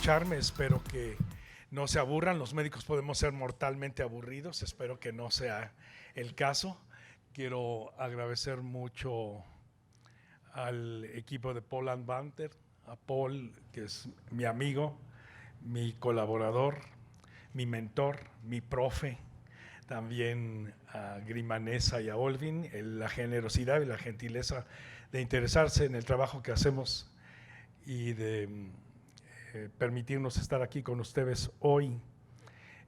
escucharme. Espero que no se aburran. Los médicos podemos ser mortalmente aburridos. Espero que no sea el caso. Quiero agradecer mucho al equipo de Paul & Banter, a Paul, que es mi amigo, mi colaborador, mi mentor, mi profe, también a Grimanesa y a Olvin, la generosidad y la gentileza de interesarse en el trabajo que hacemos y de permitirnos estar aquí con ustedes hoy.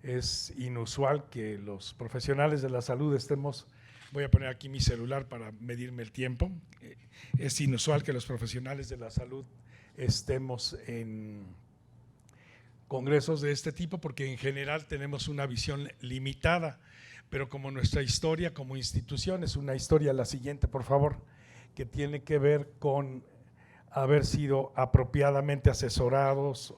Es inusual que los profesionales de la salud estemos, voy a poner aquí mi celular para medirme el tiempo, es inusual que los profesionales de la salud estemos en congresos de este tipo, porque en general tenemos una visión limitada, pero como nuestra historia como institución es una historia, la siguiente por favor, que tiene que ver con haber sido apropiadamente asesorados,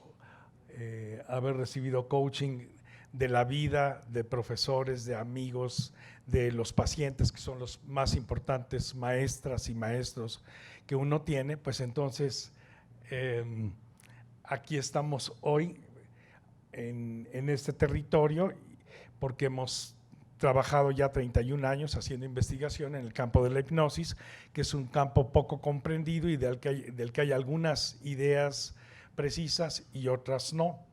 haber recibido coaching de la vida, de profesores, de amigos, de los pacientes, que son los más importantes maestras y maestros que uno tiene, pues entonces aquí estamos hoy en este territorio porque hemos trabajado ya 31 años haciendo investigación en el campo de la hipnosis, que es un campo poco comprendido y del que hay algunas ideas precisas y otras no.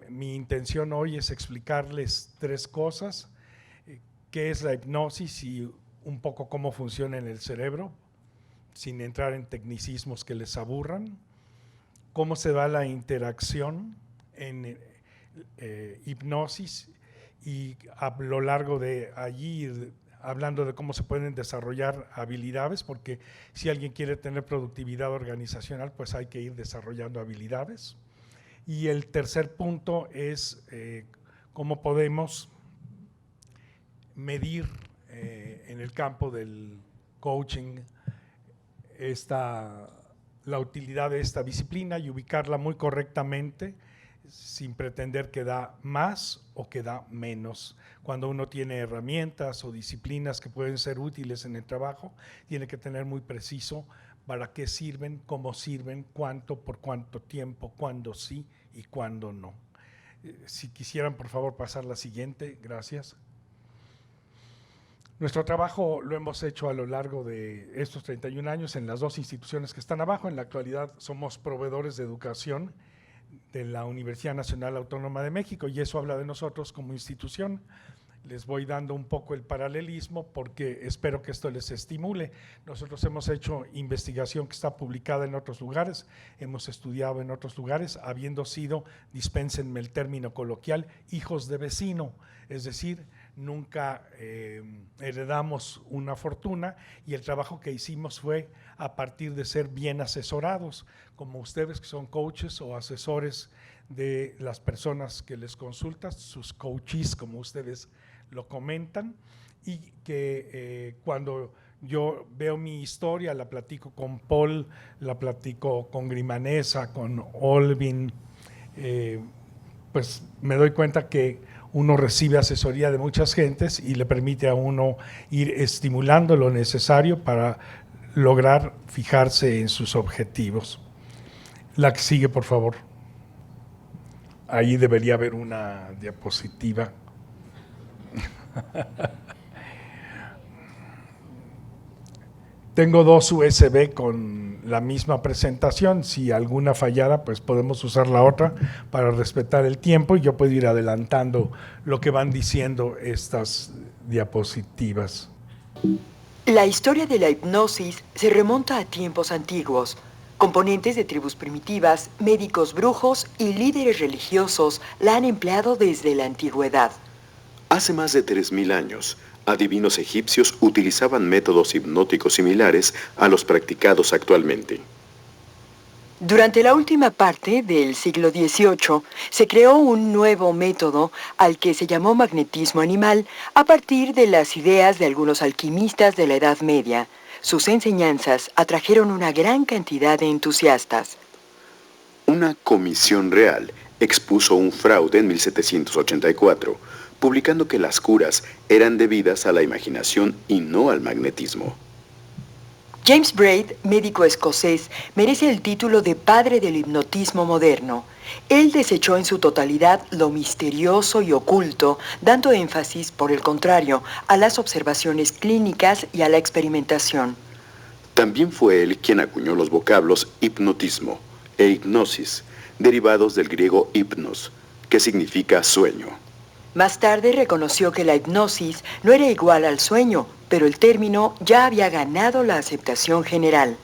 Mi intención hoy es explicarles tres cosas: qué es la hipnosis y un poco cómo funciona en el cerebro, sin entrar en tecnicismos que les aburran; cómo se da la interacción en hipnosis y a lo largo de allí hablando de cómo se pueden desarrollar habilidades, porque si alguien quiere tener productividad organizacional, pues hay que ir desarrollando habilidades. Y el tercer punto es cómo podemos medir en el campo del coaching la utilidad de esta disciplina y ubicarla muy correctamente, sin pretender que da más o que da menos. Cuando uno tiene herramientas o disciplinas que pueden ser útiles en el trabajo, tiene que tener muy preciso para qué sirven, cómo sirven, cuánto, por cuánto tiempo, cuándo sí y cuándo no. Si quisieran, por favor, pasar la siguiente, gracias. Nuestro trabajo lo hemos hecho a lo largo de estos 31 años en las dos instituciones que están abajo. En la actualidad somos proveedores de educación de la Universidad Nacional Autónoma de México y eso habla de nosotros como institución. Les voy dando un poco el paralelismo porque espero que esto les estimule. Nosotros hemos hecho investigación que está publicada en otros lugares, hemos estudiado en otros lugares, habiendo sido, dispénsenme el término coloquial, hijos de vecino, es decir, nunca heredamos una fortuna y el trabajo que hicimos fue a partir de ser bien asesorados, como ustedes que son coaches o asesores de las personas que les consultan, sus coaches como ustedes lo comentan, y que cuando yo veo mi historia, la platico con Paul, la platico con Grimanesa, con Olvin, pues me doy cuenta que uno recibe asesoría de muchas gentes y le permite a uno ir estimulando lo necesario para lograr fijarse en sus objetivos. La que sigue, por favor. Ahí debería haber una diapositiva. Tengo dos USB con la misma presentación. Si alguna fallara, pues podemos usar la otra para respetar el tiempo y yo puedo ir adelantando lo que van diciendo estas diapositivas. La historia de la hipnosis se remonta a tiempos antiguos. Componentes de tribus primitivas, médicos brujos y líderes religiosos la han empleado desde la antigüedad. Hace más de 3000 años, adivinos egipcios utilizaban métodos hipnóticos similares a los practicados actualmente. Durante la última parte del siglo XVIII, se creó un nuevo método al que se llamó magnetismo animal a partir de las ideas de algunos alquimistas de la Edad Media. Sus enseñanzas atrajeron una gran cantidad de entusiastas. Una comisión real expuso un fraude en 1784, publicando que las curas eran debidas a la imaginación y no al magnetismo. James Braid, médico escocés, merece el título de padre del hipnotismo moderno. Él desechó en su totalidad lo misterioso y oculto, dando énfasis, por el contrario, a las observaciones clínicas y a la experimentación. También fue él quien acuñó los vocablos hipnotismo e hipnosis, derivados del griego hipnos, que significa sueño. Más tarde reconoció que la hipnosis no era igual al sueño, pero el término ya había ganado la aceptación general.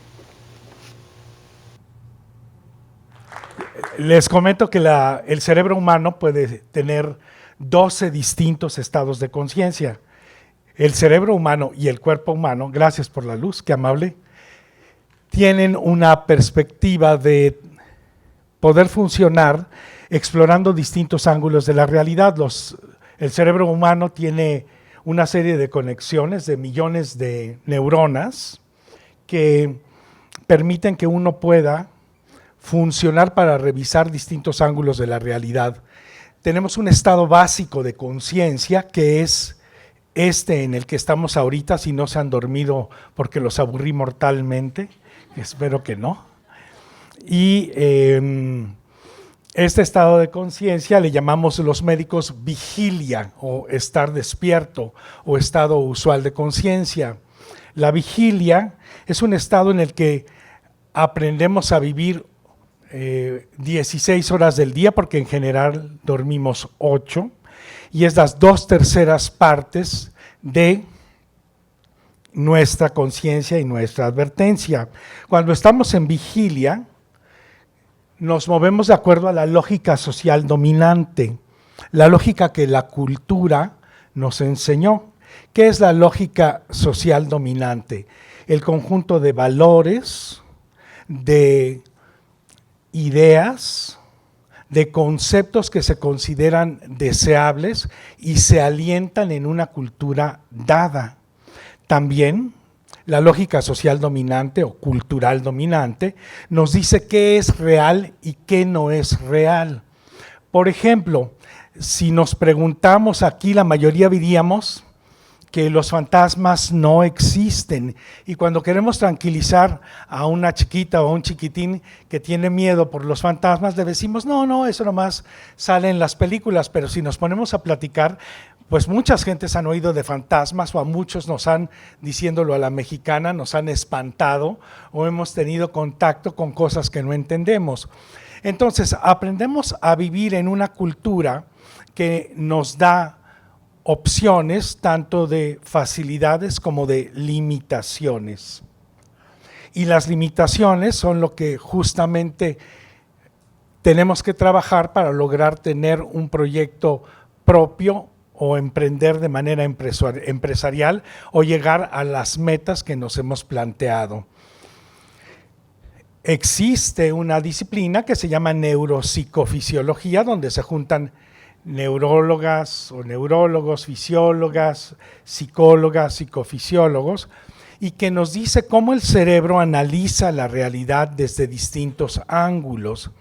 Les comento que el cerebro humano puede tener 12 distintos estados de conciencia. El cerebro humano y el cuerpo humano, gracias por la luz, qué amable, tienen una perspectiva de poder funcionar explorando distintos ángulos de la realidad. El cerebro humano tiene una serie de conexiones de millones de neuronas que permiten que uno pueda funcionar para revisar distintos ángulos de la realidad. Tenemos un estado básico de conciencia que es en el que estamos ahorita, si no se han dormido porque los aburrí mortalmente, espero que no. Y este estado de conciencia le llamamos los médicos vigilia o estar despierto o estado usual de conciencia. La vigilia es un estado en el que aprendemos a vivir 16 horas del día, porque en general dormimos 8, y es las 2/3 partes de nuestra conciencia y nuestra advertencia. Cuando estamos en vigilia, nos movemos de acuerdo a la lógica social dominante, la lógica que la cultura nos enseñó. ¿Qué es la lógica social dominante? El conjunto de valores, de ideas, de conceptos que se consideran deseables y se alientan en una cultura dada. También la lógica social dominante o cultural dominante nos dice qué es real y qué no es real. Por ejemplo, si nos preguntamos aquí, la mayoría diríamos que los fantasmas no existen, y cuando queremos tranquilizar a una chiquita o a un chiquitín que tiene miedo por los fantasmas, le decimos, no, eso nomás sale en las películas. Pero si nos ponemos a platicar, pues muchas gentes han oído de fantasmas, o a muchos nos han, diciéndolo a la mexicana, nos han espantado o hemos tenido contacto con cosas que no entendemos. Entonces, aprendemos a vivir en una cultura que nos da opciones tanto de facilidades como de limitaciones. Y las limitaciones son lo que justamente tenemos que trabajar para lograr tener un proyecto propio o emprender de manera empresarial o llegar a las metas que nos hemos planteado. Existe una disciplina que se llama neuropsicofisiología, donde se juntan neurólogas o neurólogos, fisiólogas, psicólogas, psicofisiólogos, y que nos dice cómo el cerebro analiza la realidad desde distintos ángulos.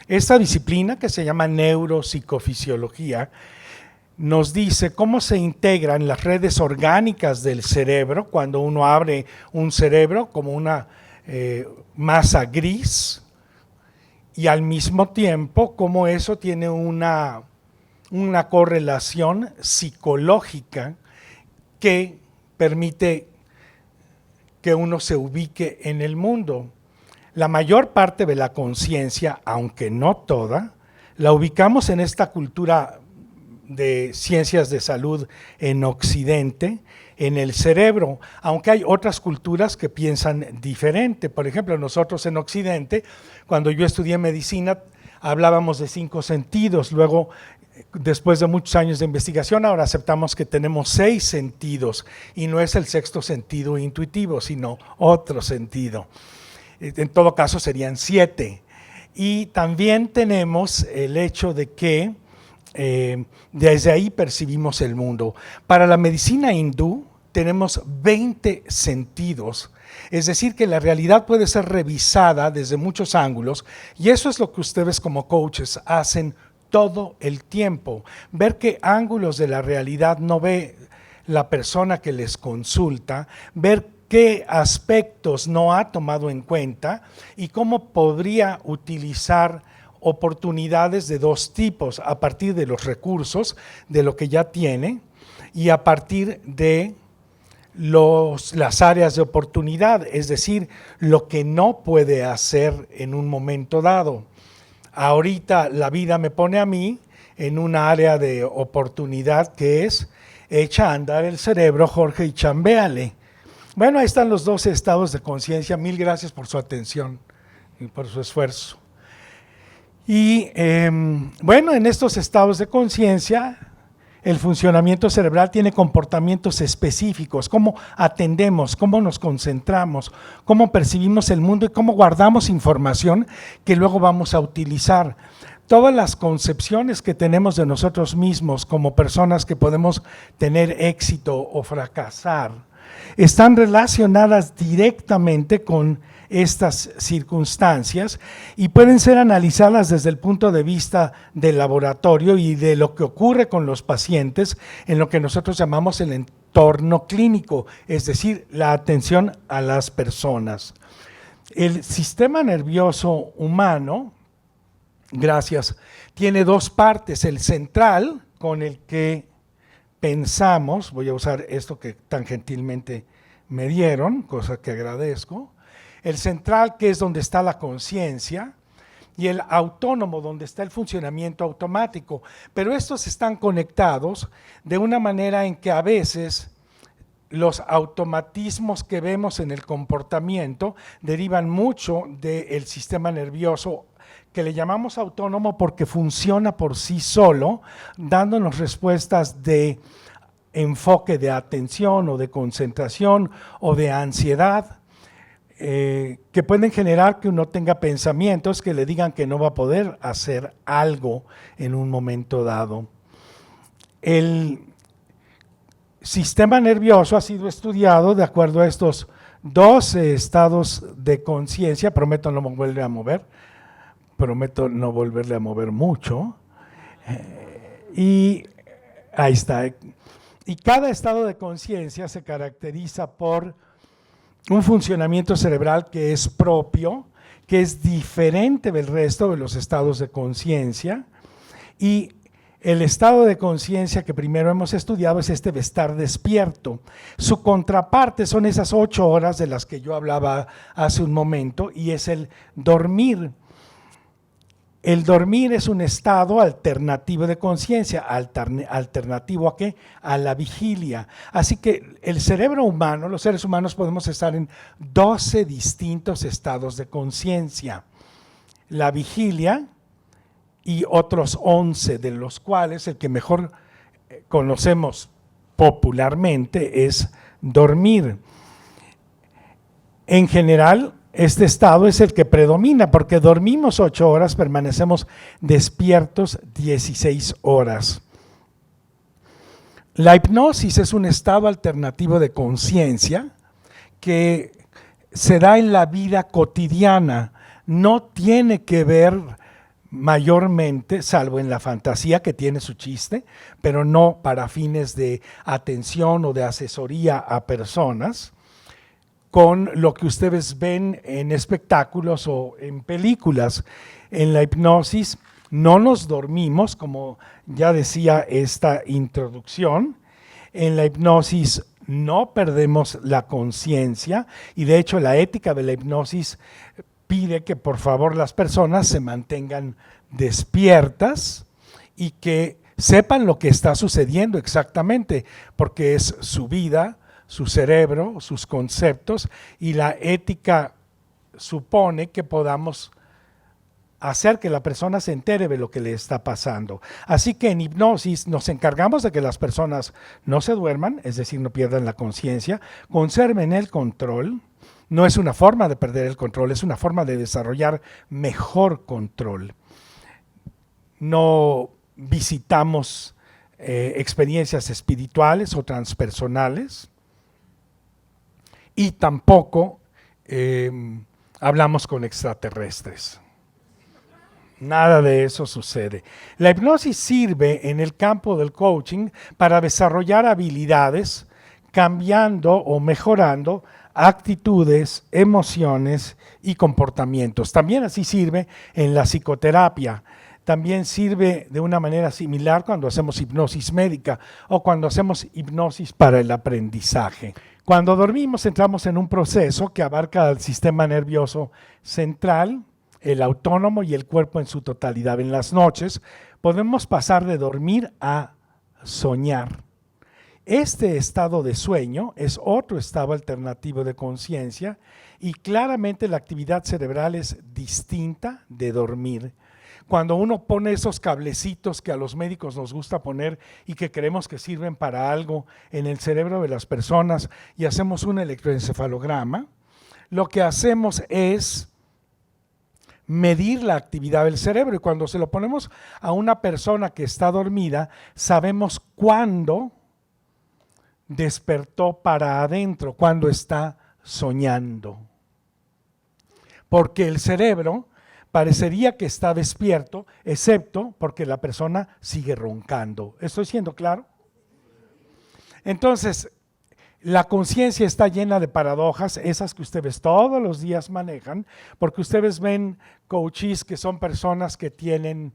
Esta disciplina, que se llama neuropsicofisiología, nos dice cómo se integran las redes orgánicas del cerebro cuando uno abre un cerebro como una masa gris, y al mismo tiempo cómo eso tiene una correlación psicológica que permite que uno se ubique en el mundo. La mayor parte de la conciencia, aunque no toda, la ubicamos en esta cultura de ciencias de salud en Occidente, en el cerebro, aunque hay otras culturas que piensan diferente. Por ejemplo, nosotros en Occidente, cuando yo estudié medicina, hablábamos de 5 sentidos, luego después de muchos años de investigación, ahora aceptamos que tenemos 6 sentidos, y no es el sexto sentido intuitivo, sino otro sentido. En todo caso serían 7. Y también tenemos el hecho de que desde ahí percibimos el mundo. Para la medicina hindú tenemos 20 sentidos, es decir, que la realidad puede ser revisada desde muchos ángulos, y eso es lo que ustedes como coaches hacen todo el tiempo, ver qué ángulos de la realidad no ve la persona que les consulta, ver qué aspectos no ha tomado en cuenta y cómo podría utilizar oportunidades de dos tipos, a partir de los recursos, de lo que ya tiene, y a partir de las áreas de oportunidad, es decir, lo que no puede hacer en un momento dado. Ahorita la vida me pone a mí en una área de oportunidad que es echa a andar el cerebro, Jorge, y chambéale. Bueno, ahí están los 12 estados de conciencia. Mil gracias por su atención y por su esfuerzo. Y bueno, en estos estados de conciencia, el funcionamiento cerebral tiene comportamientos específicos, cómo atendemos, cómo nos concentramos, cómo percibimos el mundo y cómo guardamos información que luego vamos a utilizar. Todas las concepciones que tenemos de nosotros mismos como personas que podemos tener éxito o fracasar están relacionadas directamente con estas circunstancias y pueden ser analizadas desde el punto de vista del laboratorio y de lo que ocurre con los pacientes en lo que nosotros llamamos el entorno clínico, es decir, la atención a las personas. El sistema nervioso humano, tiene dos partes, el central, con el que pensamos, voy a usar esto que tan gentilmente me dieron, cosa que agradezco, el central, que es donde está la conciencia, y el autónomo, donde está el funcionamiento automático, pero estos están conectados de una manera en que a veces los automatismos que vemos en el comportamiento derivan mucho del sistema nervioso, que le llamamos autónomo porque funciona por sí solo, dándonos respuestas de enfoque de atención o de concentración o de ansiedad, que pueden generar que uno tenga pensamientos que le digan que no va a poder hacer algo en un momento dado. El sistema nervioso ha sido estudiado de acuerdo a estos 12 estados de conciencia, prometo no volverle a mover mucho, y ahí está. Y cada estado de conciencia se caracteriza por un funcionamiento cerebral que es propio, que es diferente del resto de los estados de conciencia, y el estado de conciencia que primero hemos estudiado es este de estar despierto. Su contraparte son esas 8 horas de las que yo hablaba hace un momento, y es el dormir. El dormir es un estado alternativo de conciencia. ¿Alternativo a qué? A la vigilia. Así que el cerebro humano, los seres humanos podemos estar en 12 distintos estados de conciencia. La vigilia y otros 11, de los cuales el que mejor conocemos popularmente es dormir. En general, este estado es el que predomina, porque dormimos 8 horas, permanecemos despiertos 16 horas. La hipnosis es un estado alternativo de conciencia que se da en la vida cotidiana, no tiene que ver mayormente, salvo en la fantasía que tiene su chiste, pero no para fines de atención o de asesoría a personas, con lo que ustedes ven en espectáculos o en películas. En la hipnosis no nos dormimos, como ya decía esta introducción. En la hipnosis no perdemos la conciencia, y de hecho la ética de la hipnosis pide que por favor las personas se mantengan despiertas y que sepan lo que está sucediendo exactamente, porque es su vida, su cerebro, sus conceptos, y la ética supone que podamos hacer que la persona se entere de lo que le está pasando. Así que en hipnosis nos encargamos de que las personas no se duerman, es decir, no pierdan la conciencia, conserven el control. No es una forma de perder el control, es una forma de desarrollar mejor control. No visitamos experiencias espirituales o transpersonales, y tampoco hablamos con extraterrestres. Nada de eso sucede. La hipnosis sirve en el campo del coaching para desarrollar habilidades, cambiando o mejorando actitudes, emociones y comportamientos. También así sirve en la psicoterapia. También sirve de una manera similar cuando hacemos hipnosis médica o cuando hacemos hipnosis para el aprendizaje. Cuando dormimos entramos en un proceso que abarca el sistema nervioso central, el autónomo y el cuerpo en su totalidad. En las noches podemos pasar de dormir a soñar. Este estado de sueño es otro estado alternativo de conciencia y claramente la actividad cerebral es distinta de dormir. Cuando uno pone esos cablecitos que a los médicos nos gusta poner y que creemos que sirven para algo en el cerebro de las personas y hacemos un electroencefalograma, lo que hacemos es medir la actividad del cerebro y cuando se lo ponemos a una persona que está dormida, sabemos cuándo despertó para adentro, cuándo está soñando. Porque el cerebro parecería que está despierto, excepto porque la persona sigue roncando. ¿Estoy siendo claro? Entonces, la conciencia está llena de paradojas, esas que ustedes todos los días manejan, porque ustedes ven coaches que son personas que tienen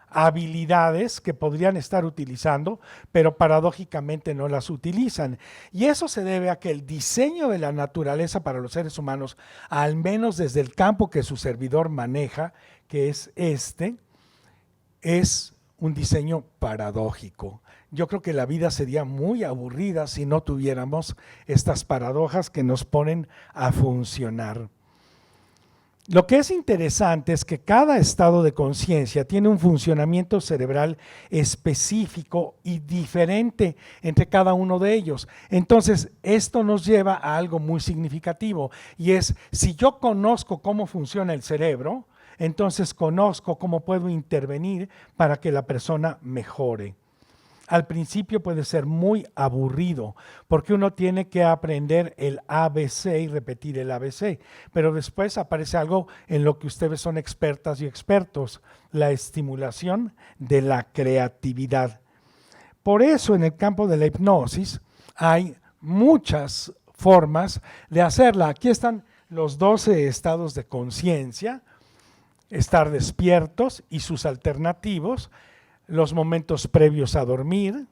habilidades que podrían estar utilizando, pero paradójicamente no las utilizan. Y eso se debe a que el diseño de la naturaleza para los seres humanos, al menos desde el campo que su servidor maneja, que es es un diseño paradójico. Yo creo que la vida sería muy aburrida si no tuviéramos estas paradojas que nos ponen a funcionar. Lo que es interesante es que cada estado de conciencia tiene un funcionamiento cerebral específico y diferente entre cada uno de ellos. Entonces, esto nos lleva a algo muy significativo y es, si yo conozco cómo funciona el cerebro, entonces conozco cómo puedo intervenir para que la persona mejore. Al principio puede ser muy aburrido porque uno tiene que aprender el ABC y repetir el ABC, pero después aparece algo en lo que ustedes son expertas y expertos, la estimulación de la creatividad. Por eso en el campo de la hipnosis hay muchas formas de hacerla. Aquí están los 12 estados de conciencia, estar despiertos y sus alternativos, los momentos previos a dormir,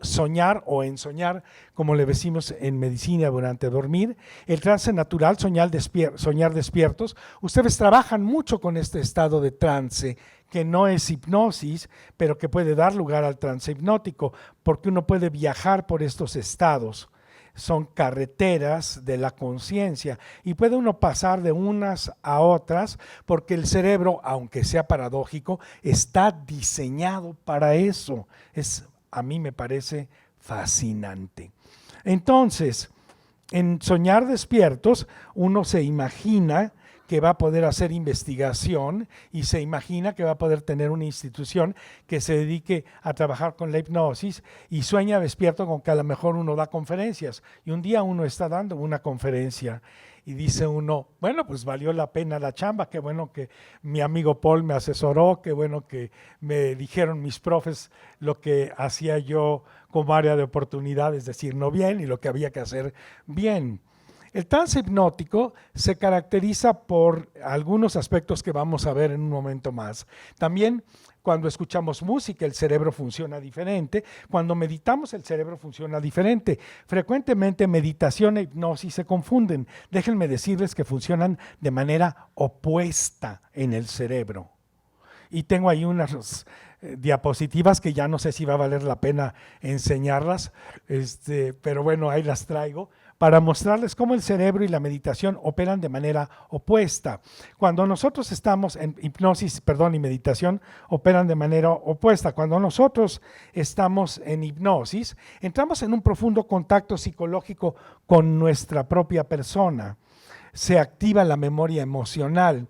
soñar o ensoñar, como le decimos en medicina durante dormir, el trance natural, soñar despiertos. Ustedes trabajan mucho con este estado de trance, que no es hipnosis, pero que puede dar lugar al trance hipnótico, porque uno puede viajar por estos estados. Son carreteras de la conciencia y puede uno pasar de unas a otras porque el cerebro, aunque sea paradójico, está diseñado para eso. A mí me parece fascinante. Entonces, en soñar despiertos, uno se imagina que va a poder hacer investigación y se imagina que va a poder tener una institución que se dedique a trabajar con la hipnosis y sueña despierto con que a lo mejor uno da conferencias y un día uno está dando una conferencia y dice uno, bueno, pues valió la pena la chamba, qué bueno que mi amigo Paul me asesoró, qué bueno que me dijeron mis profes lo que hacía yo como área de oportunidad, es decir, no bien, y lo que había que hacer bien. El trance hipnótico se caracteriza por algunos aspectos que vamos a ver en un momento más. También cuando escuchamos música el cerebro funciona diferente, cuando meditamos el cerebro funciona diferente. Frecuentemente meditación e hipnosis se confunden. Déjenme decirles que funcionan de manera opuesta en el cerebro. Y tengo ahí unas diapositivas que ya no sé si va a valer la pena enseñarlas, pero bueno, ahí las traigo, para mostrarles cómo el cerebro y la meditación operan de manera opuesta. Cuando nosotros estamos en hipnosis, y meditación operan de manera opuesta. Cuando nosotros estamos en hipnosis, entramos en un profundo contacto psicológico con nuestra propia persona. Se activa la memoria emocional,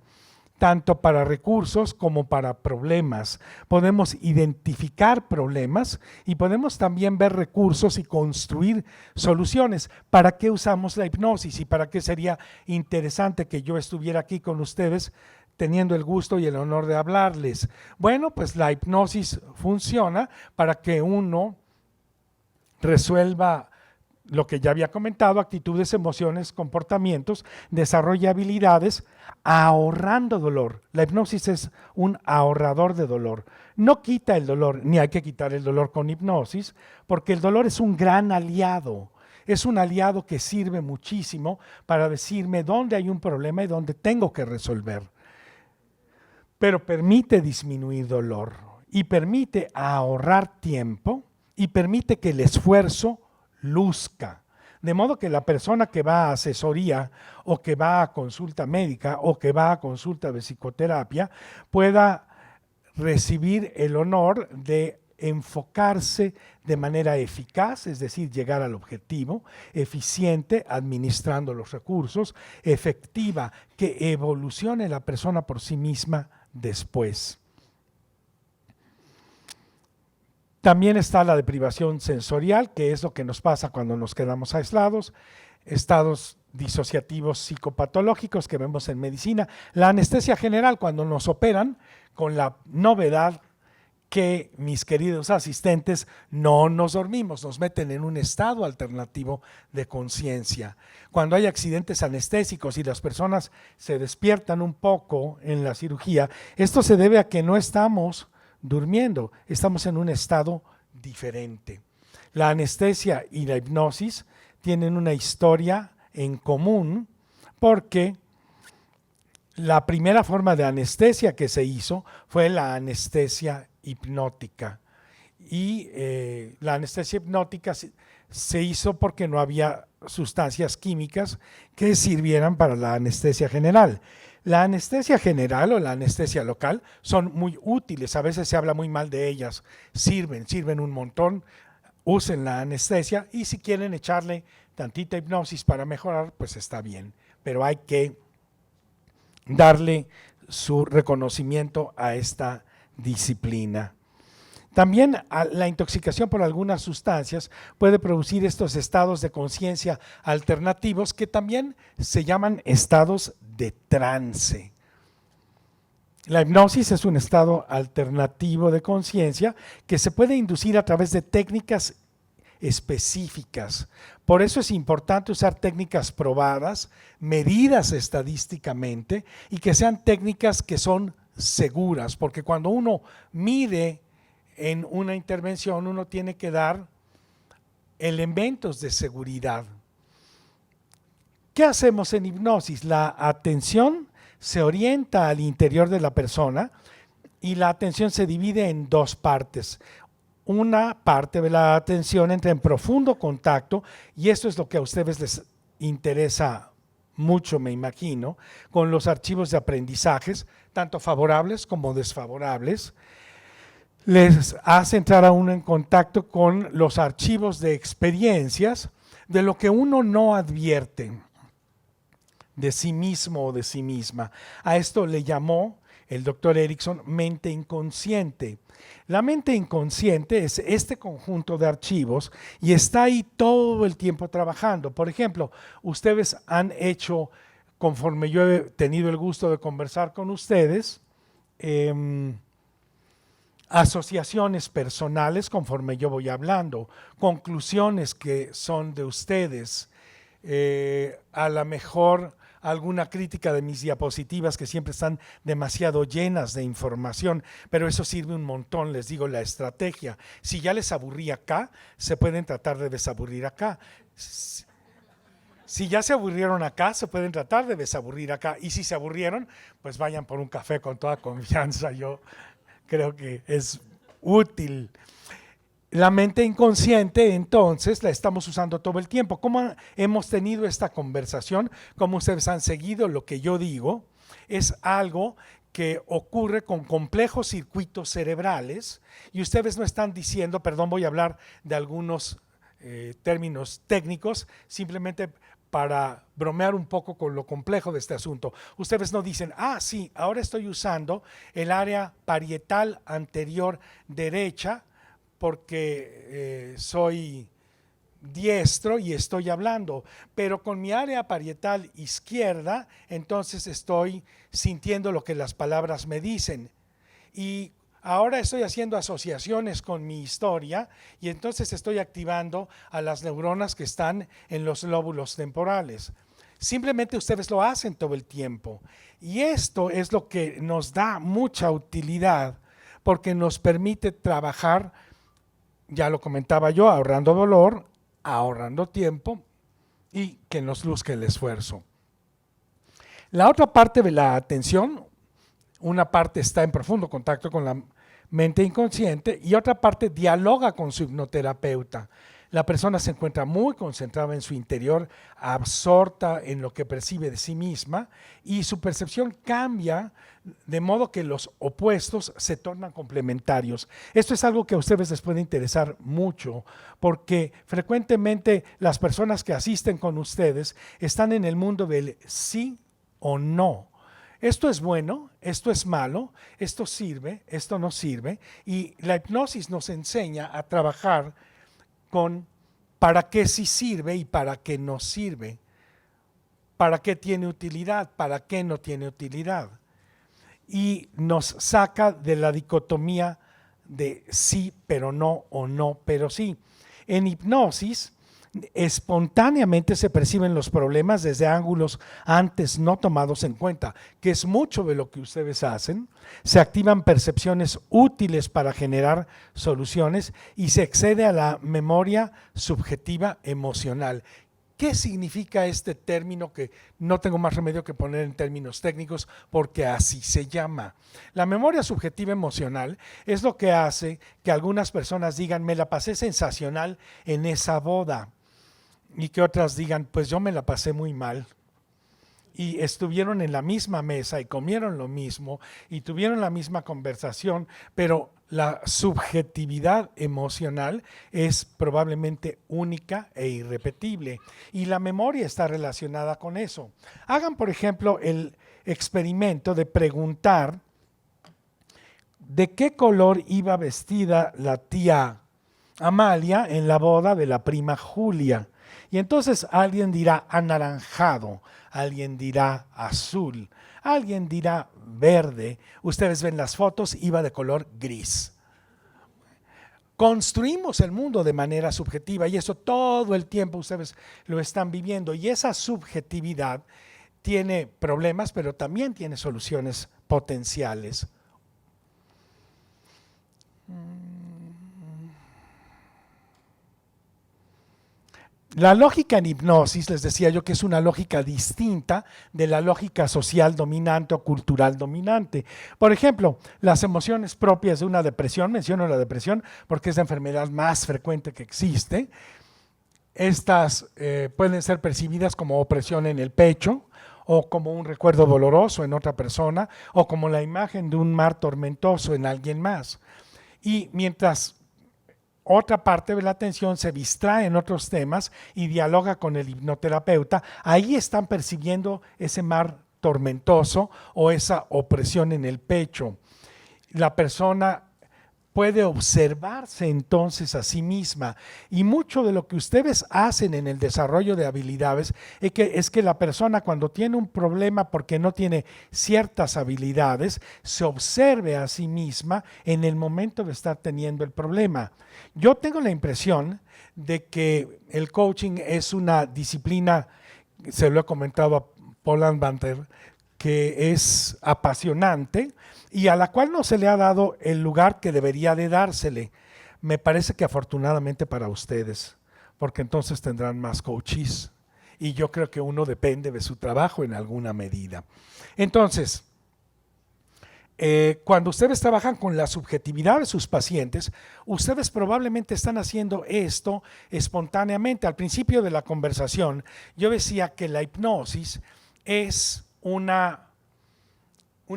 tanto para recursos como para problemas. Podemos identificar problemas y podemos también ver recursos y construir soluciones. ¿Para qué usamos la hipnosis y para qué sería interesante que yo estuviera aquí con ustedes teniendo el gusto y el honor de hablarles? Bueno, pues la hipnosis funciona para que uno resuelva lo que ya había comentado, actitudes, emociones, comportamientos, desarrolla habilidades ahorrando dolor. La hipnosis es un ahorrador de dolor. No quita el dolor, ni hay que quitar el dolor con hipnosis, porque el dolor es un gran aliado. Es un aliado que sirve muchísimo para decirme dónde hay un problema y dónde tengo que resolver. Pero permite disminuir dolor y permite ahorrar tiempo y permite que el esfuerzo luzca. De modo que la persona que va a asesoría o que va a consulta médica o que va a consulta de psicoterapia pueda recibir el honor de enfocarse de manera eficaz, es decir, llegar al objetivo, eficiente, administrando los recursos, efectiva, que evolucione la persona por sí misma después. También está la deprivación sensorial, que es lo que nos pasa cuando nos quedamos aislados, estados disociativos psicopatológicos que vemos en medicina, la anestesia general cuando nos operan, con la novedad que mis queridos asistentes no nos dormimos, nos meten en un estado alternativo de conciencia. Cuando hay accidentes anestésicos y las personas se despiertan un poco en la cirugía, esto se debe a que no estamos durmiendo, estamos en un estado diferente. La anestesia y la hipnosis tienen una historia en común porque la primera forma de anestesia que se hizo fue la anestesia hipnótica. Y la anestesia hipnótica se hizo porque no había sustancias químicas que sirvieran para la anestesia general. La anestesia general o la anestesia local son muy útiles, a veces se habla muy mal de ellas, sirven un montón, usen la anestesia y si quieren echarle tantita hipnosis para mejorar, pues está bien, pero hay que darle su reconocimiento a esta disciplina. También la intoxicación por algunas sustancias puede producir estos estados de conciencia alternativos que también se llaman estados de trance. La hipnosis es un estado alternativo de conciencia que se puede inducir a través de técnicas específicas. Por eso es importante usar técnicas probadas, medidas estadísticamente y que sean técnicas que son seguras, porque cuando uno mide en una intervención, uno tiene que dar elementos de seguridad. ¿Qué hacemos en hipnosis? La atención se orienta al interior de la persona y la atención se divide en dos partes. Una parte de la atención entra en profundo contacto, y esto es lo que a ustedes les interesa mucho, me imagino, con los archivos de aprendizajes, tanto favorables como desfavorables. Les hace entrar a uno en contacto con los archivos de experiencias de lo que uno no advierte de sí mismo o de sí misma. A esto le llamó el doctor Erickson mente inconsciente. La mente inconsciente es este conjunto de archivos y está ahí todo el tiempo trabajando. Por ejemplo, ustedes han hecho, conforme yo he tenido el gusto de conversar con ustedes, asociaciones personales conforme yo voy hablando, conclusiones que son de ustedes, a lo mejor alguna crítica de mis diapositivas que siempre están demasiado llenas de información, pero eso sirve un montón, les digo, la estrategia. Si ya les aburrí acá, se pueden tratar de desaburrir acá. Si ya se aburrieron acá, se pueden tratar de desaburrir acá, y si se aburrieron, pues vayan por un café con toda confianza. Yo creo que es útil. La mente inconsciente, entonces, la estamos usando todo el tiempo. ¿Cómo hemos tenido esta conversación? ¿Cómo ustedes han seguido lo que yo digo? Es algo que ocurre con complejos circuitos cerebrales, y ustedes no están diciendo, perdón, voy a hablar de algunos términos técnicos, simplemente para bromear un poco con lo complejo de este asunto. Ustedes no dicen, sí, ahora estoy usando el área parietal anterior derecha porque soy diestro y estoy hablando, pero con mi área parietal izquierda, entonces estoy sintiendo lo que las palabras me dicen. Y ahora estoy haciendo asociaciones con mi historia y entonces estoy activando a las neuronas que están en los lóbulos temporales. Simplemente ustedes lo hacen todo el tiempo. Y esto es lo que nos da mucha utilidad porque nos permite trabajar, ya lo comentaba yo, ahorrando dolor, ahorrando tiempo y que nos luzca el esfuerzo. La otra parte de la atención, una parte está en profundo contacto con la mente inconsciente y otra parte dialoga con su hipnoterapeuta. La persona se encuentra muy concentrada en su interior, absorta en lo que percibe de sí misma y su percepción cambia de modo que los opuestos se tornan complementarios. Esto es algo que a ustedes les puede interesar mucho porque frecuentemente las personas que asisten con ustedes están en el mundo del sí o no. Esto es bueno, esto es malo, esto sirve, esto no sirve y la hipnosis nos enseña a trabajar con para qué sí sirve y para qué no sirve, para qué tiene utilidad, para qué no tiene utilidad. Y nos saca de la dicotomía de sí pero no o no pero sí. En hipnosis, espontáneamente se perciben los problemas desde ángulos antes no tomados en cuenta, que es mucho de lo que ustedes hacen. Se activan percepciones útiles para generar soluciones y se accede a la memoria subjetiva emocional. ¿Qué significa este término que no tengo más remedio que poner en términos técnicos porque así se llama? La memoria subjetiva emocional es lo que hace que algunas personas digan, me la pasé sensacional en esa boda, y que otras digan, pues yo me la pasé muy mal. Y estuvieron en la misma mesa y comieron lo mismo y tuvieron la misma conversación, pero la subjetividad emocional es probablemente única e irrepetible y la memoria está relacionada con eso. Hagan, por ejemplo, el experimento de preguntar de qué color iba vestida la tía Amalia en la boda de la prima Julia. Y entonces alguien dirá anaranjado, alguien dirá azul, alguien dirá verde. Ustedes ven las fotos, iba de color gris. Construimos el mundo de manera subjetiva y eso todo el tiempo ustedes lo están viviendo. Y esa subjetividad tiene problemas, pero también tiene soluciones potenciales. La lógica en hipnosis, les decía yo que es una lógica distinta de la lógica social dominante o cultural dominante. Por ejemplo, las emociones propias de una depresión, menciono la depresión porque es la enfermedad más frecuente que existe. Estas pueden ser percibidas como opresión en el pecho o como un recuerdo doloroso en otra persona o como la imagen de un mar tormentoso en alguien más. Y mientras otra parte de la atención se distrae en otros temas y dialoga con el hipnoterapeuta, ahí están percibiendo ese mar tormentoso o esa opresión en el pecho. La persona puede observarse entonces a sí misma y mucho de lo que ustedes hacen en el desarrollo de habilidades es que la persona cuando tiene un problema porque no tiene ciertas habilidades, se observe a sí misma en el momento de estar teniendo el problema. Yo tengo la impresión de que el coaching es una disciplina, se lo he comentado a Paul Anbanter, que es apasionante y a la cual no se le ha dado el lugar que debería de dársele. Me parece que afortunadamente para ustedes, porque entonces tendrán más coaches y yo creo que uno depende de su trabajo en alguna medida. Entonces, cuando ustedes trabajan con la subjetividad de sus pacientes, ustedes probablemente están haciendo esto espontáneamente. Al principio de la conversación, yo decía que la hipnosis es un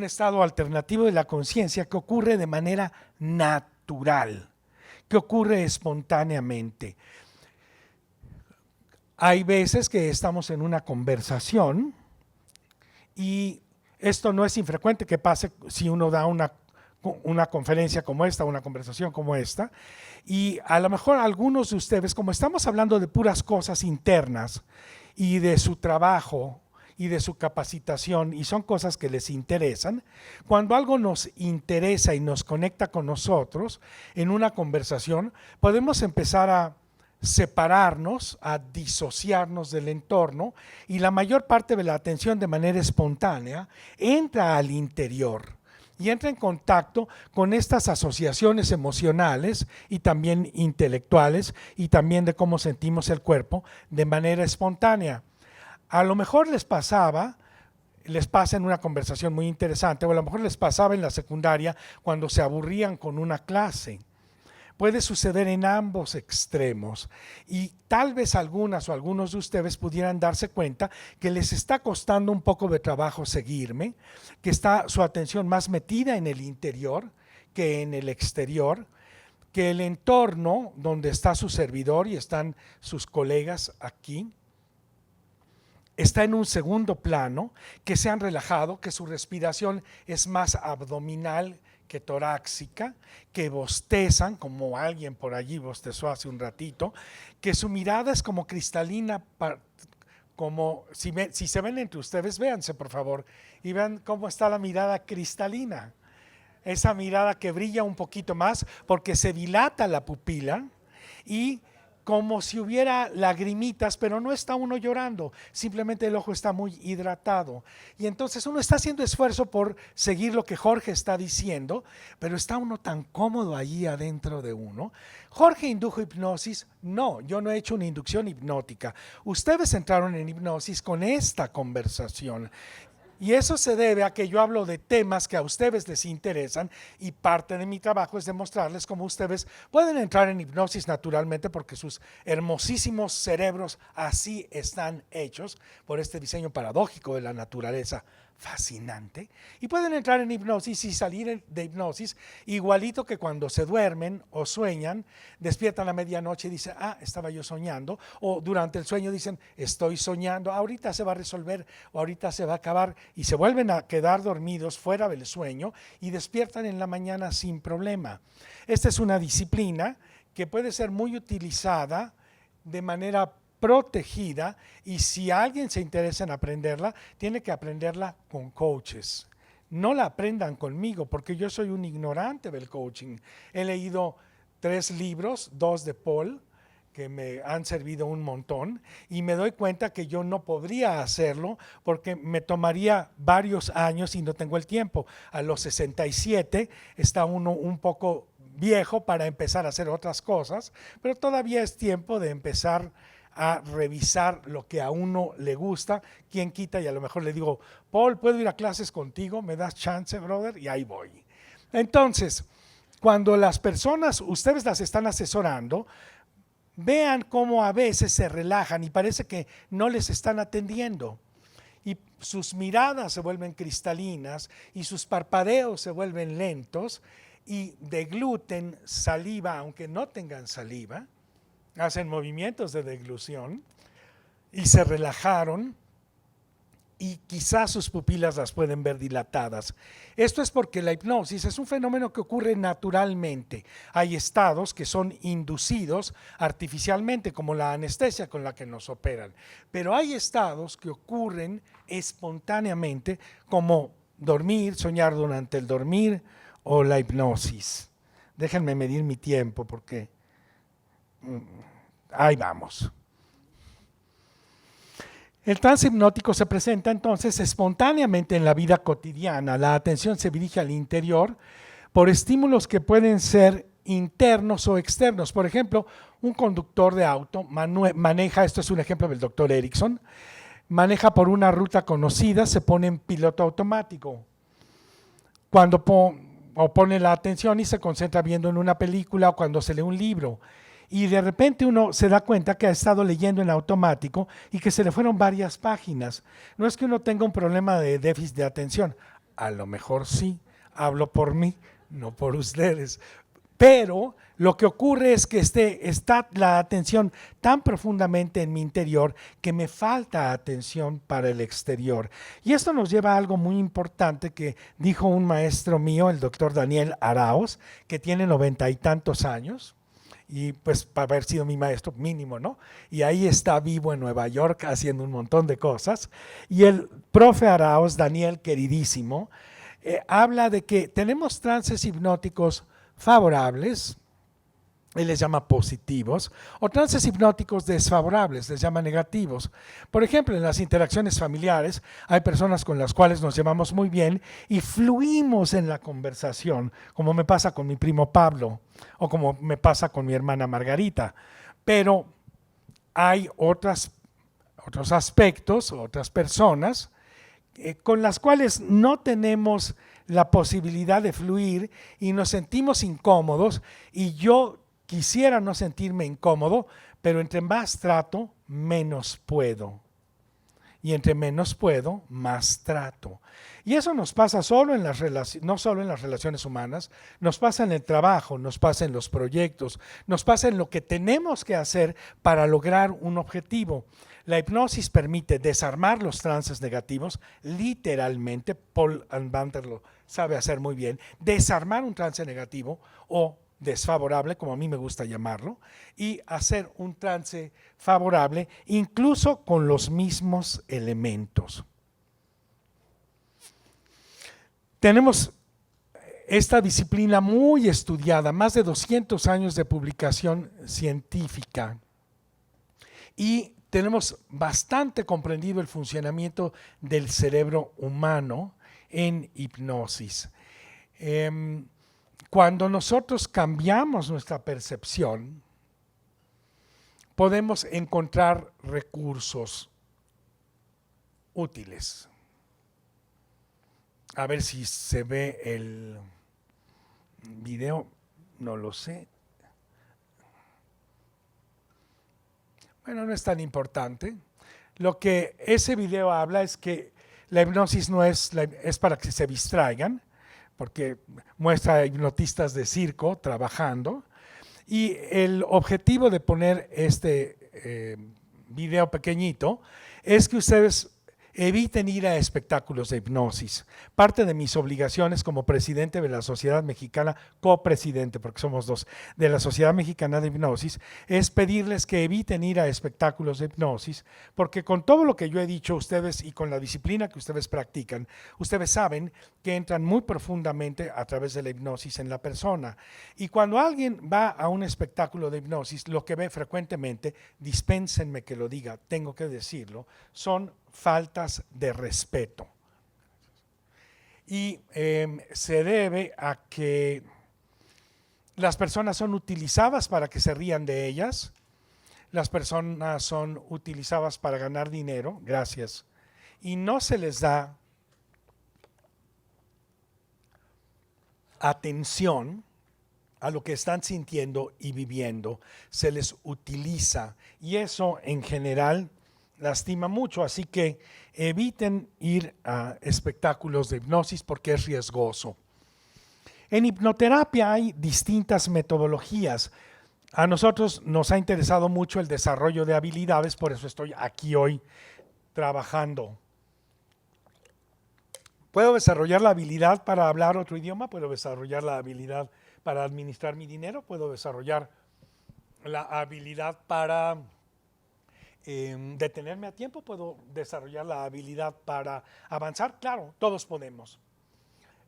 estado alternativo de la conciencia que ocurre de manera natural, que ocurre espontáneamente. Hay veces que estamos en una conversación y esto no es infrecuente que pase si uno da una conferencia como esta, una conversación como esta, y a lo mejor algunos de ustedes, como estamos hablando de puras cosas internas y de su trabajo, y de su capacitación, y son cosas que les interesan, cuando algo nos interesa y nos conecta con nosotros en una conversación, podemos empezar a separarnos, a disociarnos del entorno, y la mayor parte de la atención de manera espontánea entra al interior y entra en contacto con estas asociaciones emocionales y también intelectuales y también de cómo sentimos el cuerpo de manera espontánea. A lo mejor les pasa en una conversación muy interesante, o a lo mejor les pasaba en la secundaria cuando se aburrían con una clase. Puede suceder en ambos extremos, y tal vez algunas o algunos de ustedes pudieran darse cuenta que les está costando un poco de trabajo seguirme, que está su atención más metida en el interior que en el exterior, que el entorno donde está su servidor y están sus colegas aquí está en un segundo plano, que se han relajado, que su respiración es más abdominal que torácica, que bostezan, como alguien por allí bostezó hace un ratito, que su mirada es como cristalina, como si se ven entre ustedes, véanse por favor, y vean cómo está la mirada cristalina, esa mirada que brilla un poquito más porque se dilata la pupila, y como si hubiera lagrimitas, pero no está uno llorando, simplemente el ojo está muy hidratado. Y entonces uno está haciendo esfuerzo por seguir lo que Jorge está diciendo, pero está uno tan cómodo allí adentro de uno. ¿Jorge indujo hipnosis? No, yo no he hecho una inducción hipnótica. Ustedes entraron en hipnosis con esta conversación. Y eso se debe a que yo hablo de temas que a ustedes les interesan, y parte de mi trabajo es demostrarles cómo ustedes pueden entrar en hipnosis naturalmente, porque sus hermosísimos cerebros así están hechos por este diseño paradójico de la naturaleza fascinante, y pueden entrar en hipnosis y salir de hipnosis igualito que cuando se duermen o sueñan, despiertan a medianoche y dicen, estaba yo soñando, o durante el sueño dicen, estoy soñando, ahorita se va a resolver o ahorita se va a acabar, y se vuelven a quedar dormidos fuera del sueño y despiertan en la mañana sin problema. Esta es una disciplina que puede ser muy utilizada de manera protegida, y si alguien se interesa en aprenderla, tiene que aprenderla con coaches. No la aprendan conmigo, porque yo soy un ignorante del coaching. He leído 3 libros, 2 de Paul, que me han servido un montón, y me doy cuenta que yo no podría hacerlo porque me tomaría varios años y no tengo el tiempo. A los 67 está uno un poco viejo para empezar a hacer otras cosas, pero todavía es tiempo de empezar a revisar lo que a uno le gusta. Quien quita y a lo mejor le digo, Paul, ¿puedo ir a clases contigo? ¿Me das chance, brother? Y ahí voy. Entonces, cuando las personas, ustedes las están asesorando, vean cómo a veces se relajan y parece que no les están atendiendo, y sus miradas se vuelven cristalinas y sus parpadeos se vuelven lentos, y degluten saliva aunque no tengan saliva, hacen movimientos de deglución y se relajaron, y quizás sus pupilas las pueden ver dilatadas. Esto es porque la hipnosis es un fenómeno que ocurre naturalmente. Hay estados que son inducidos artificialmente, como la anestesia con la que nos operan, pero hay estados que ocurren espontáneamente, como dormir, soñar durante el dormir, o la hipnosis. Déjenme medir mi tiempo porque ahí vamos. El trance hipnótico se presenta entonces espontáneamente en la vida cotidiana. La atención se dirige al interior por estímulos que pueden ser internos o externos. Por ejemplo, un conductor de auto maneja, esto es un ejemplo del doctor Erickson, maneja por una ruta conocida, se pone en piloto automático. Cuando pone la atención y se concentra viendo en una película, o cuando se lee un libro, y de repente uno se da cuenta que ha estado leyendo en automático y que se le fueron varias páginas. No es que uno tenga un problema de déficit de atención, a lo mejor sí, hablo por mí, no por ustedes, pero lo que ocurre es que está la atención tan profundamente en mi interior que me falta atención para el exterior. Y esto nos lleva a algo muy importante que dijo un maestro mío, el doctor Daniel Arauz, que tiene 90 y tantos años, y pues para haber sido mi maestro mínimo, ¿no? Y ahí está vivo en Nueva York haciendo un montón de cosas. Y el profe Arauz, Daniel queridísimo, habla de que tenemos trances hipnóticos favorables, él les llama positivos, o trances hipnóticos desfavorables, les llama negativos. Por ejemplo, en las interacciones familiares hay personas con las cuales nos llevamos muy bien y fluimos en la conversación, como me pasa con mi primo Pablo o como me pasa con mi hermana Margarita. Pero hay otros aspectos, otras personas con las cuales no tenemos la posibilidad de fluir y nos sentimos incómodos, y yo quisiera no sentirme incómodo, pero entre más trato, menos puedo. Y entre menos puedo, más trato. Y eso nos pasa no solo en las relaciones humanas, nos pasa en el trabajo, nos pasa en los proyectos, nos pasa en lo que tenemos que hacer para lograr un objetivo. La hipnosis permite desarmar los trances negativos, literalmente, Paul Anbanter lo sabe hacer muy bien, desarmar un trance negativo o desfavorable, como a mí me gusta llamarlo, y hacer un trance favorable, incluso con los mismos elementos. Tenemos esta disciplina muy estudiada, más de 200 años de publicación científica, y tenemos bastante comprendido el funcionamiento del cerebro humano en hipnosis. Cuando nosotros cambiamos nuestra percepción, podemos encontrar recursos útiles. A ver si se ve el video, no lo sé. Bueno, no es tan importante. Lo que ese video habla es que la hipnosis no es para que se distraigan, porque muestra a hipnotistas de circo trabajando, y el objetivo de poner este video pequeñito es que ustedes eviten ir a espectáculos de hipnosis. Parte de mis obligaciones como presidente de la Sociedad Mexicana, copresidente, porque somos dos, de la Sociedad Mexicana de Hipnosis, es pedirles que eviten ir a espectáculos de hipnosis, porque con todo lo que yo he dicho ustedes y con la disciplina que ustedes practican, ustedes saben que entran muy profundamente a través de la hipnosis en la persona. Y cuando alguien va a un espectáculo de hipnosis, lo que ve frecuentemente, dispénsenme que lo diga, tengo que decirlo, son faltas de respeto. Y se debe a que las personas son utilizadas para que se rían de ellas, las personas son utilizadas para ganar dinero, gracias, y no se les da atención a lo que están sintiendo y viviendo, se les utiliza, y eso en general lastima mucho, así que eviten ir a espectáculos de hipnosis porque es riesgoso. En hipnoterapia hay distintas metodologías. A nosotros nos ha interesado mucho el desarrollo de habilidades, por eso estoy aquí hoy trabajando. ¿Puedo desarrollar la habilidad para hablar otro idioma? ¿Puedo desarrollar la habilidad para administrar mi dinero? ¿Puedo desarrollar la habilidad para detenerme a tiempo? ¿Puedo desarrollar la habilidad para avanzar? Claro, todos podemos.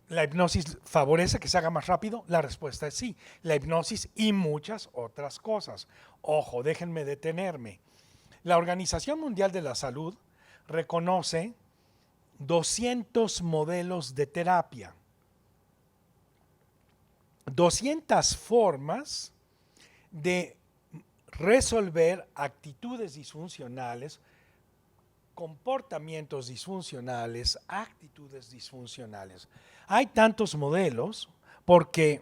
¿La hipnosis favorece que se haga más rápido? La respuesta es sí. La hipnosis y muchas otras cosas. Ojo, déjenme detenerme. La Organización Mundial de la Salud reconoce 200 modelos de terapia, 200 formas de resolver actitudes disfuncionales, comportamientos disfuncionales, actitudes disfuncionales. Hay tantos modelos porque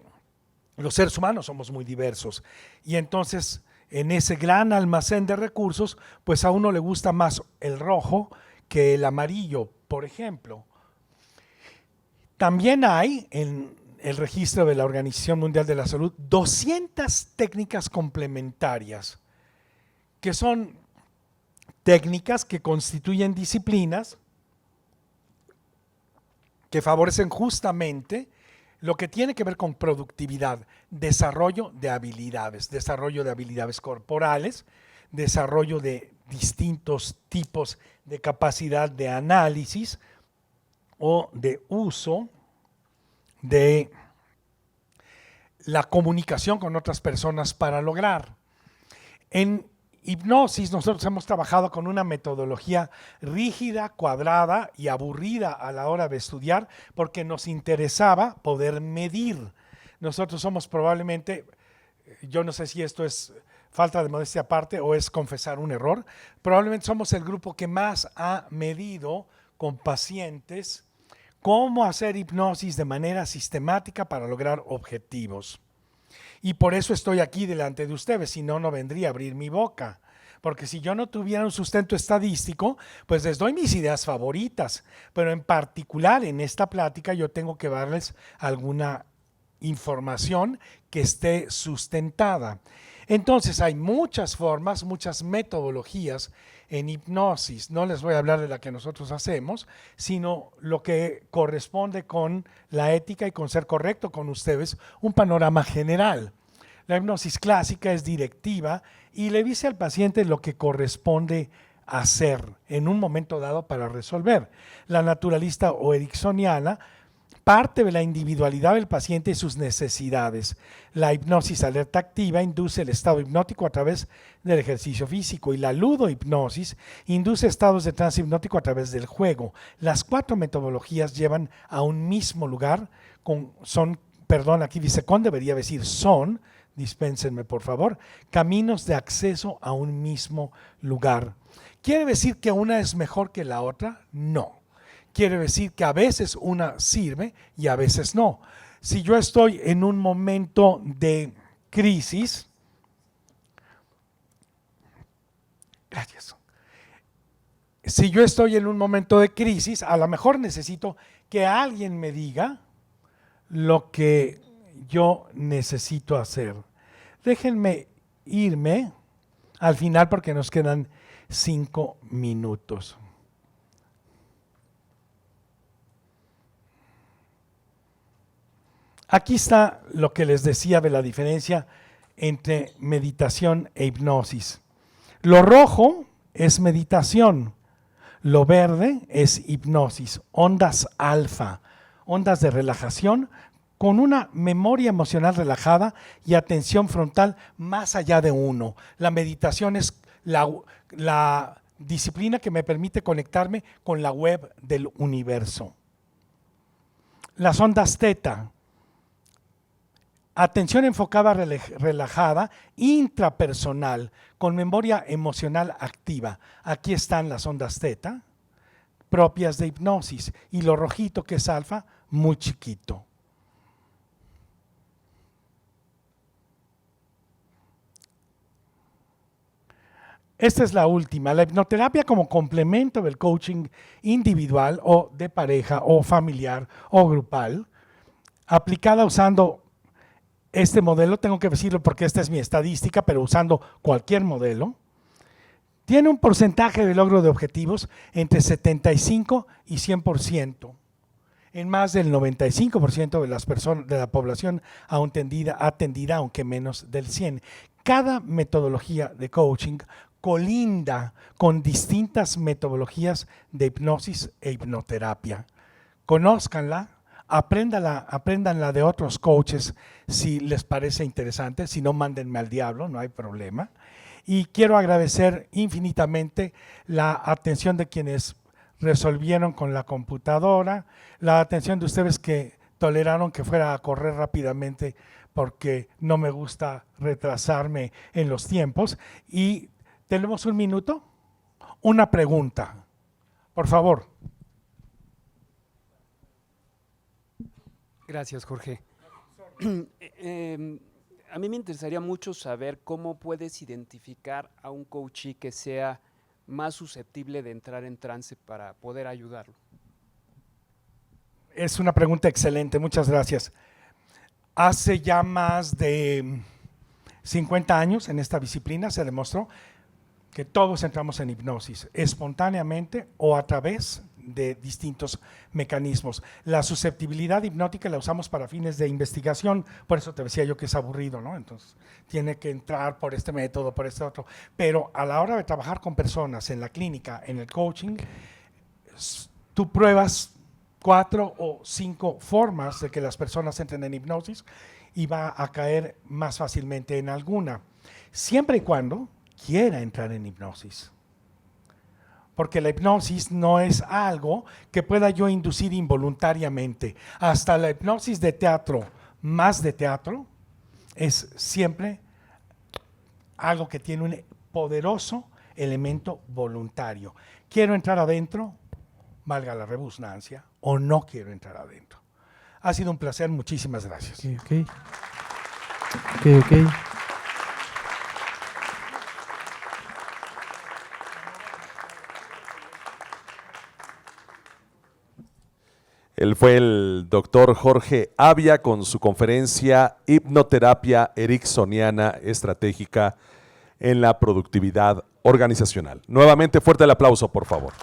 los seres humanos somos muy diversos, y entonces en ese gran almacén de recursos, pues a uno le gusta más el rojo que el amarillo, por ejemplo. También hay en el registro de la Organización Mundial de la Salud 200 técnicas complementarias, que son técnicas que constituyen disciplinas que favorecen justamente lo que tiene que ver con productividad, desarrollo de habilidades corporales, desarrollo de distintos tipos de capacidad de análisis o de uso de la comunicación con otras personas para lograr. En hipnosis nosotros hemos trabajado con una metodología rígida, cuadrada y aburrida a la hora de estudiar porque nos interesaba poder medir. Nosotros somos probablemente, yo no sé si esto es falta de modestia aparte o es confesar un error, probablemente somos el grupo que más ha medido con pacientes cómo hacer hipnosis de manera sistemática para lograr objetivos. Y por eso estoy aquí delante de ustedes, si no, no vendría a abrir mi boca. Porque si yo no tuviera un sustento estadístico, pues les doy mis ideas favoritas. Pero en particular en esta plática yo tengo que darles alguna información que esté sustentada. Entonces hay muchas formas, muchas metodologías en hipnosis. No les voy a hablar de la que nosotros hacemos, sino lo que corresponde con la ética y con ser correcto con ustedes, un panorama general. La hipnosis clásica es directiva y le dice al paciente lo que corresponde hacer en un momento dado para resolver. La naturalista o ericksoniana parte de la individualidad del paciente y sus necesidades. La hipnosis alerta activa induce el estado hipnótico a través del ejercicio físico y la ludohipnosis induce estados de trance hipnótico a través del juego. Las 4 metodologías llevan a un mismo lugar, aquí dice debería decir son, dispénsenme por favor, caminos de acceso a un mismo lugar. ¿Quiere decir que una es mejor que la otra? No. Quiere decir que a veces una sirve y a veces no. Si yo estoy en un momento de crisis, gracias. Si yo estoy en un momento de crisis, a lo mejor necesito que alguien me diga lo que yo necesito hacer. Déjenme irme al final porque nos quedan 5 minutos. Aquí está lo que les decía de la diferencia entre meditación e hipnosis. Lo rojo es meditación, lo verde es hipnosis, ondas alfa, ondas de relajación con una memoria emocional relajada y atención frontal más allá de uno. La meditación es la disciplina que me permite conectarme con la web del universo. Las ondas teta, atención enfocada, relajada, intrapersonal, con memoria emocional activa. Aquí están las ondas teta, propias de hipnosis, y lo rojito que es alfa, muy chiquito. Esta es la última, la hipnoterapia como complemento del coaching individual o de pareja o familiar o grupal, aplicada usando este modelo, tengo que decirlo porque esta es mi estadística, pero usando cualquier modelo, tiene un porcentaje de logro de objetivos entre 75 y 100%, en más del 95% de las personas de la población atendida, aunque menos del 100%. Cada metodología de coaching colinda con distintas metodologías de hipnosis e hipnoterapia. Conózcanla. Apréndanla de otros coaches si les parece interesante, si no, mándenme al diablo, no hay problema. Y quiero agradecer infinitamente la atención de quienes resolvieron con la computadora, la atención de ustedes que toleraron que fuera a correr rápidamente porque no me gusta retrasarme en los tiempos. Y tenemos un minuto, una pregunta, por favor. Gracias, Jorge. A mí me interesaría mucho saber cómo puedes identificar a un coachee que sea más susceptible de entrar en trance para poder ayudarlo. Es una pregunta excelente, muchas gracias. Hace ya más de 50 años en esta disciplina se demostró que todos entramos en hipnosis, espontáneamente o a través de distintos mecanismos. La susceptibilidad hipnótica la usamos para fines de investigación, por eso te decía yo que es aburrido, ¿no? Entonces, tiene que entrar por este método, por este otro. Pero a la hora de trabajar con personas en la clínica, en el coaching, tú pruebas 4 o 5 formas de que las personas entren en hipnosis y va a caer más fácilmente en alguna, siempre y cuando quiera entrar en hipnosis. Porque la hipnosis no es algo que pueda yo inducir involuntariamente. Hasta la hipnosis de teatro, más de teatro, es siempre algo que tiene un poderoso elemento voluntario. Quiero entrar adentro, valga la redundancia, o no quiero entrar adentro. Ha sido un placer, muchísimas gracias. Ok. Él fue el doctor Jorge Avia con su conferencia Hipnoterapia Ericksoniana Estratégica en la Productividad Organizacional. Nuevamente, fuerte el aplauso, por favor.